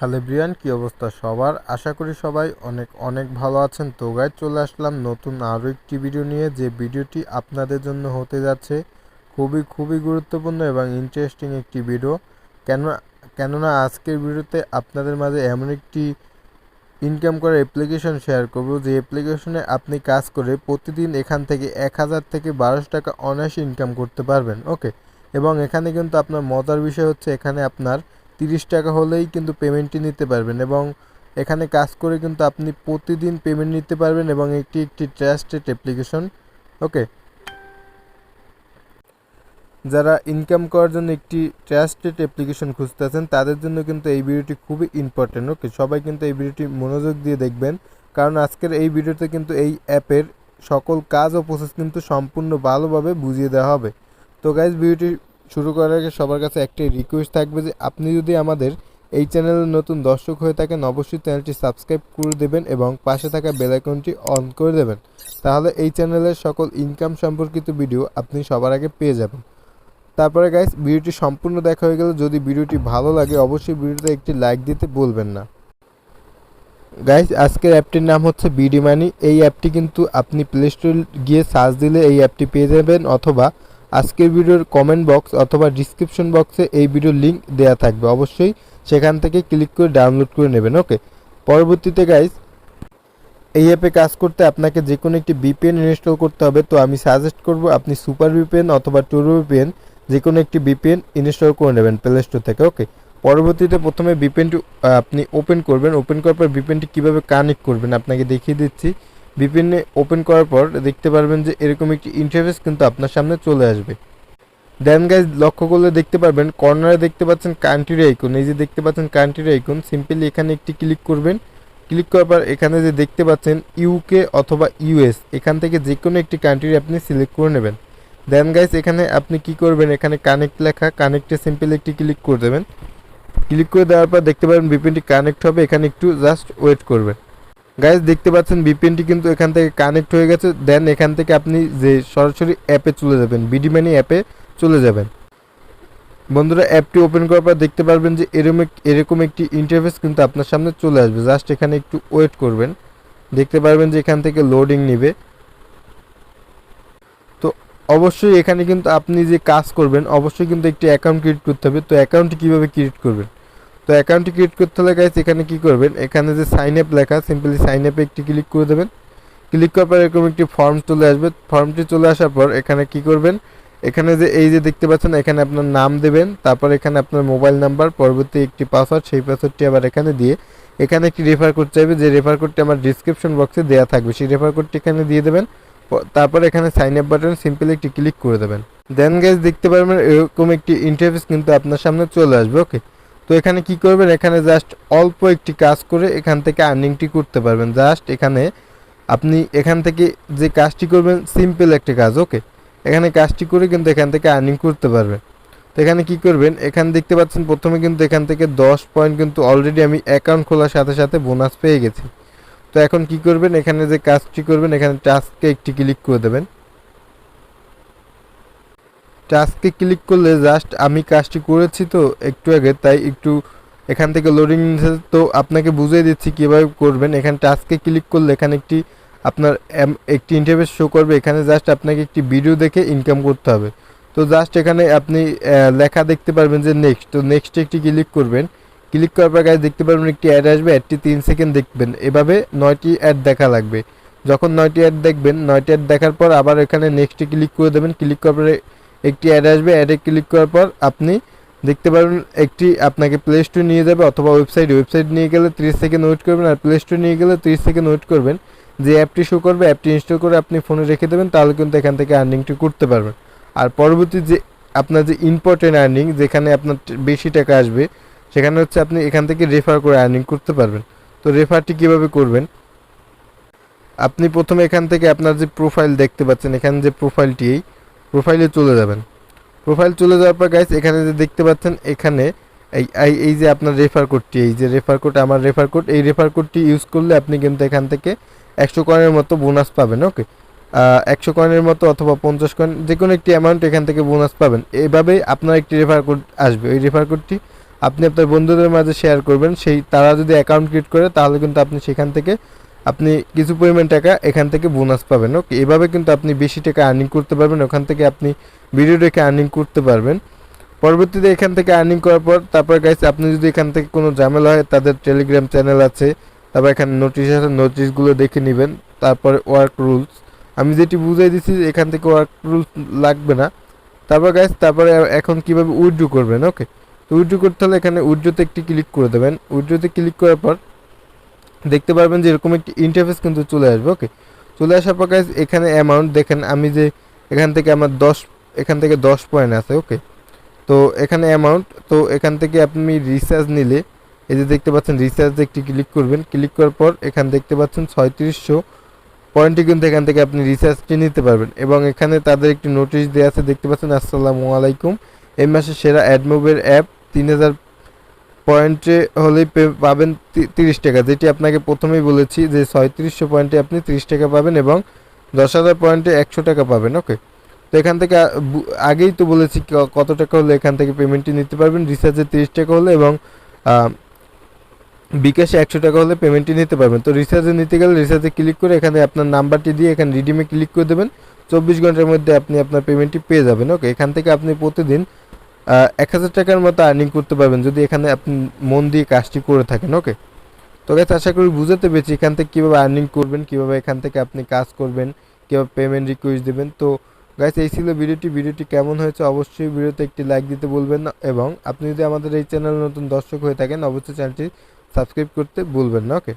Hello everyone, কি অবস্থা সবার? আশা করি সবাই অনেক অনেক ভালো আছেন। তো গাইজ চলে আসলাম নতুন আরও একটি ভিডিও নিয়ে, যে ভিডিওটি আপনাদের জন্য হতে যাচ্ছে খুবই গুরুত্বপূর্ণ এবং ইন্টারেস্টিং একটি ভিডিও। কেননা আজকের ভিডিওতে আপনাদের মাঝে এমন একটি ইনকাম করার অ্যাপ্লিকেশন শেয়ার করব, যে অ্যাপ্লিকেশনে আপনি কাজ করে প্রতিদিন এখান থেকে 1000 থেকে 1200 টাকা অনায়াসে ইনকাম করতে পারবেন। ওকে, এবং এখানে কিন্তু আপনার মজার বিষয় হচ্ছে, এখানে আপনার 30 টাকা হলেই কিন্তু পেমেন্টটি নিতে পারবেন, এবং এখানে কাজ করে কিন্তু আপনি প্রতিদিন পেমেন্ট নিতে পারবেন, এবং একটি ট্রাস্টেড অ্যাপ্লিকেশন। ওকে, যারা ইনকাম করার জন্য একটি ট্রাস্টেড অ্যাপ্লিকেশন খুঁজতেছেন তাদের জন্য কিন্তু এই ভিডিওটি খুবই ইম্পর্টেন্ট। ওকে, সবাই কিন্তু এই ভিডিওটি মনোযোগ দিয়ে দেখবেন, কারণ আজকের এই ভিডিওতে কিন্তু এই অ্যাপের সকল কাজ ও প্রসেস কিন্তু সম্পূর্ণ ভালোভাবে বুঝিয়ে দেওয়া হবে। তো গাইজ, ভিডিওটি শুরু করার আগে সবার কাছে একটি রিকোয়েস্ট থাকবে যে আপনি যদি আমাদের এই চ্যানেলের নতুন দর্শক হয়ে থাকেন, অবশ্যই চ্যানেলটি সাবস্ক্রাইব করে দেবেন এবং পাশে থাকা বেল আইকনটি অন করে দেবেন। তাহলে এই চ্যানেলের সকল ইনকাম সম্পর্কিত ভিডিও আপনি সবার আগে পেয়ে যাবেন। তারপরে গাইস, ভিডিওটি সম্পূর্ণ দেখা হয়ে গেল। যদি ভিডিওটি ভালো লাগে অবশ্যই ভিডিওতে একটি লাইক দিতে বলবেন না। গাইস, আজকের অ্যাপটির নাম হচ্ছে বিডি মানি। এই অ্যাপটি কিন্তু আপনি প্লে স্টোর গিয়ে সার্চ দিলে এই অ্যাপটি পেয়ে যাবেন, অথবা আজকের ভিডিওর কমেন্ট বক্স অথবা ডিসক্রিপশন বক্সে এই ভিডিওর লিঙ্ক দেওয়া থাকবে, অবশ্যই সেখান থেকে ক্লিক করে ডাউনলোড করে নেবেন। ওকে, পরবর্তীতে গাইস, এই অ্যাপে কাজ করতে আপনাকে যে কোনো একটি ভিপিএন ইনস্টল করতে হবে। তো আমি সাজেস্ট করব আপনি সুপার ভিপিএন অথবা টুরো ভিপিএন যে কোনো একটি ভিপিএন ইনস্টল করে নেবেন প্লে স্টোর থেকে। ওকে, পরবর্তীতে প্রথমে ভিপিএনটি আপনি ওপেন করবেন। ওপেন করার পর ভিপিএনটি কীভাবে কানেক্ট করবেন আপনাকে দেখিয়ে দিচ্ছি। ভিপিএনে ওপেন করার পর দেখতে পারবেন যে এরকম একটি ইন্টারফেস কিন্তু আপনার সামনে চলে আসবে। দেন গাইজ, লক্ষ্য করলে দেখতে পারবেন কর্নারে দেখতে পাচ্ছেন কান্ট্রির আইকন। এই যে দেখতে পাচ্ছেন কান্ট্রির আইকন, সিম্পলি এখানে একটি ক্লিক করবেন। ক্লিক করার পর এখানে যে দেখতে পাচ্ছেন ইউকে অথবা ইউএস, এখান থেকে যে কোনো একটি কান্ট্রি আপনি সিলেক্ট করে নেবেন। দেন গাইজ, এখানে আপনি কি করবেন, এখানে কানেক্ট লেখা, কানেক্টে সিম্পলি একটি ক্লিক করে দেবেন। ক্লিক করে দেওয়ার পর দেখতে পাবেন ভিপিএনটি কানেক্ট হবে, এখানে একটু জাস্ট ওয়েট করবেন। গাইজ, দেখতে পাচ্ছেন ভিপিএনটি কিন্তু এখান থেকে কানেক্ট হয়ে গেছে। দেন এখান থেকে আপনি যে সরাসরি অ্যাপে চলে যাবেন, বিডি মানি অ্যাপে চলে যাবেন। বন্ধুরা, অ্যাপটি ওপেন করার পর দেখতে পারবেন যে এরকম একটি ইন্টারফেস কিন্তু আপনার সামনে চলে আসবে। জাস্ট এখানে একটু ওয়েট করবেন, দেখতে পারবেন যে এখান থেকে লোডিং নেবে। তো অবশ্যই এখানে কিন্তু আপনি যে কাজ করবেন অবশ্যই কিন্তু একটি অ্যাকাউন্ট ক্রিয়েট করতে হবে। তো অ্যাকাউন্টটি কীভাবে ক্রিয়েট করবেন? তো অ্যাকাউন্টটি ক্রিয়েট করতে হলে গাইস, এখানে কি করবেন, এখানে যে সাইন আপ লেখা, সিম্পলি সাইন আপে একটি ক্লিক করে দেবেন। ক্লিক করার পর এরকম একটি ফর্ম চলে আসবে। ফর্মটি চলে আসার পর এখানে কি করবেন, এখানে যে এই যে দেখতে পাচ্ছেন এখানে আপনার নাম দেবেন, তারপর এখানে আপনার মোবাইল নাম্বার, পরবর্তী একটি পাসওয়ার্ড, সেই পাসওয়ার্ডটি আবার এখানে দিয়ে এখানে একটি রেফার কোড চাইবে, যে রেফার কোডটি আমার ডিসক্রিপশন বক্সে দেওয়া থাকবে, সেই রেফার কোডটি এখানে দিয়ে দেবেন। তারপর এখানে সাইন আপ বাটন সিম্পলি একটি ক্লিক করে দেবেন। দেন গাইস, দেখতে পারবেন এরকম একটি ইন্টারফেস কিন্তু আপনার সামনে চলে আসবে। ওকে, তো এখানে কি করবেন, এখানে জাস্ট অল্প একটি কাজ করে এখান থেকে আর্নিংটি করতে পারবেন। জাস্ট এখানে আপনি এখান থেকে যে কাজটি করবেন সিম্পল একটি কাজ। ওকে, এখানে কাজটি করে কিন্তু এখান থেকে আর্নিং করতে পারবেন। তো এখানে কি করবেন, এখানে দেখতে পাচ্ছেন প্রথমে কিন্তু এখান থেকে 10 পয়েন্ট কিন্তু অলরেডি আমি অ্যাকাউন্ট খোলার সাথে সাথে বোনাস পেয়ে গেছি। তো এখন কি করবেন, এখানে যে কাজটি করবেন এখানে টাস্কে একটি ক্লিক করে দেবেন। টাস্কে ক্লিক করলে জাস্ট আমি কাজটি করেছি তো একটু আগে, তাই একটু এখান থেকে লোডিং নিচ্ছে। তো আপনাকে বুঝিয়ে দিচ্ছি কীভাবে করবেন। এখানে টাস্কে ক্লিক করলে এখানে আপনার একটি ইন্টারফেস শো করবে। এখানে জাস্ট আপনাকে একটি ভিডিও দেখে ইনকাম করতে হবে। তো জাস্ট এখানে আপনি লেখা দেখতে পারবেন যে নেক্সট, তো নেক্সটে একটি ক্লিক করবেন। ক্লিক করার পর গাইস দেখতে পারবেন একটি অ্যাড আসবে, অ্যাডটি 3 সেকেন্ড দেখবেন। এভাবে 9টি অ্যাড দেখা লাগবে। যখন 9টি অ্যাড দেখবেন, 9টি অ্যাড দেখার পর আবার এখানে নেক্সটে ক্লিক করে দেবেন। ক্লিক করার পরে একটি অ্যাড আসবে, অ্যাডে ক্লিক করার পর আপনি দেখতে পারবেন একটি আপনাকে প্লে স্টোর নিয়ে যাবে, অথবা ওয়েবসাইট নিয়ে গেলে 30 সেকেন্ড ওয়েট করবেন, আর প্লে স্টোর নিয়ে গেলে 30 সেকেন্ড ওয়েট করবেন। যে অ্যাপটি শো করবে অ্যাপটি ইনস্টল করে আপনি ফোনে রেখে দেবেন, তাহলে কিন্তু এখান থেকে আর্নিংটি করতে পারবেন। আর পরবর্তী যে আপনার যে ইম্পর্টেন্ট আর্নিং, যেখানে আপনার বেশি টাকা আসবে, সেখানে হচ্ছে আপনি এখান থেকে রেফার করে আর্নিং করতে পারবেন। তো রেফারটি কীভাবে করবেন, আপনি প্রথমে এখান থেকে আপনার যে প্রোফাইল দেখতে পাচ্ছেন, এখানে যে প্রোফাইলটি, এই প্রোফাইলে চলে যাবেন। প্রোফাইল চলে যাওয়ার পর গাইস, এখানে যে দেখতে পাচ্ছেন এখানে এই যে আপনার রেফার কোডটি, এই যে রেফার কোড, আমার রেফার কোড, এই রেফার কোডটি ইউজ করলে আপনি কিন্তু এখান থেকে 100 কয়েনের মতো বোনাস পাবেন। ওকে, 100 কয়েনের মতো অথবা 50 কয়েন, যে কোনো একটি অ্যামাউন্ট এখান থেকে বোনাস পাবেন। এভাবেই আপনার একটি রেফার কোড আসবে। ওই রেফার কোডটি আপনি আপনার বন্ধুদের মাঝে শেয়ার করবেন, সেই তারা যদি অ্যাকাউন্ট ক্রিয়েট করে তাহলে কিন্তু আপনি সেখান থেকে আপনি কিছু পরিমাণ টাকা এখান থেকে বোনাস পাবেন। ওকে, এভাবে কিন্তু আপনি বেশি টাকা আর্নিং করতে পারবেন, ওখান থেকে আপনি ভিডিও দেখে আর্নিং করতে পারবেন। পরবর্তীতে এখান থেকে আর্নিং করার পর তারপর গাইস আপনি যদি এখান থেকে কোনো ঝামেলা হয় তাদের টেলিগ্রাম চ্যানেল আছে, তারপর এখানে নোটিশ আছে, নোটিশগুলো দেখে নেবেন। তারপরে ওয়ার্ক রুলস আমি যেটি বুঝাই দিচ্ছি, এখান থেকে ওয়ার্ক রুলস লাগবে না। তারপর গাইস তারপরে এখন কিভাবে উইথড্র করবেন। ওকে, তো উইথড্র করতে হলে এখানে উইথড্রতে একটি ক্লিক করে দেবেন। উইথড্রতে ক্লিক করার পর দেখতে পারবেন যে এরকম একটি ইন্টারফেস কিন্তু চলে আসবে। ওকে, চলে আসার পর গাইস এখানে অ্যামাউন্ট দেখেন, আমি যে এখান থেকে আমার 10 পয়েন্ট আছে। ওকে, তো এখানে অ্যামাউন্ট, তো এখান থেকে আপনি রিচার্জ নিলে এই যে দেখতে পাচ্ছেন রিচার্জে একটি ক্লিক করবেন। ক্লিক করার পর এখানে দেখতে পাচ্ছেন 3600 পয়েন্টে কিন্তু এখান থেকে আপনি রিচার্জটি নিতে পারবেন। এবং এখানে তাদের একটি নোটিশ দেওয়া আছে, দেখতে পাচ্ছেন আসসালামু আলাইকুম, এই মাসে সেরা অ্যাডমোবের অ্যাপ 3000 পয়েন্টে হলেই পাবেন 30 টাকা, যেটি আপনাকে প্রথমেই বলেছি যে 3600 পয়েন্টে আপনি 30 টাকা পাবেন এবং 10,000 পয়েন্টে 100 টাকা পাবেন। ওকে, তো এখান থেকে আগেই তো বলেছি কত টাকা হলে এখান থেকে পেমেন্টটি নিতে পারবেন। রিচার্জে 30 টাকা হলে এবং বিকাশে 100 টাকা হলে পেমেন্টটি নিতে পারবেন। তো রিচার্জে নিতে গেলে রিচার্জে ক্লিক করে এখানে আপনার নাম্বারটি দিয়ে এখানে রিডিমে ক্লিক করে দেবেন। 24 ঘন্টার মধ্যে আপনি আপনার পেমেন্টটি পেয়ে যাবেন। ওকে, এখান থেকে আপনি প্রতিদিন 1000 টাকার মতো আর্নিং করতে পারবেন যদি এখানে আপনি মন দিয়ে কাজটি করে থাকেন। ওকে, তো গাইস আশা করি বুঝাতে পেরেছি এখান থেকে কীভাবে আর্নিং করবেন, কীভাবে এখান থেকে আপনি কাজ করবেন, কীভাবে পেমেন্ট রিকোয়েস্ট দেবেন। তো গাইস এই ছিল ভিডিওটি কেমন হয়েছে অবশ্যই ভিডিওতে একটি লাইক দিতে বলবেন না, এবং আপনি যদি আমাদের এই চ্যানেল নতুন দর্শক হয়ে থাকেন অবশ্যই চ্যানেলটি সাবস্ক্রাইব করতে ভুলবেন না। ওকে।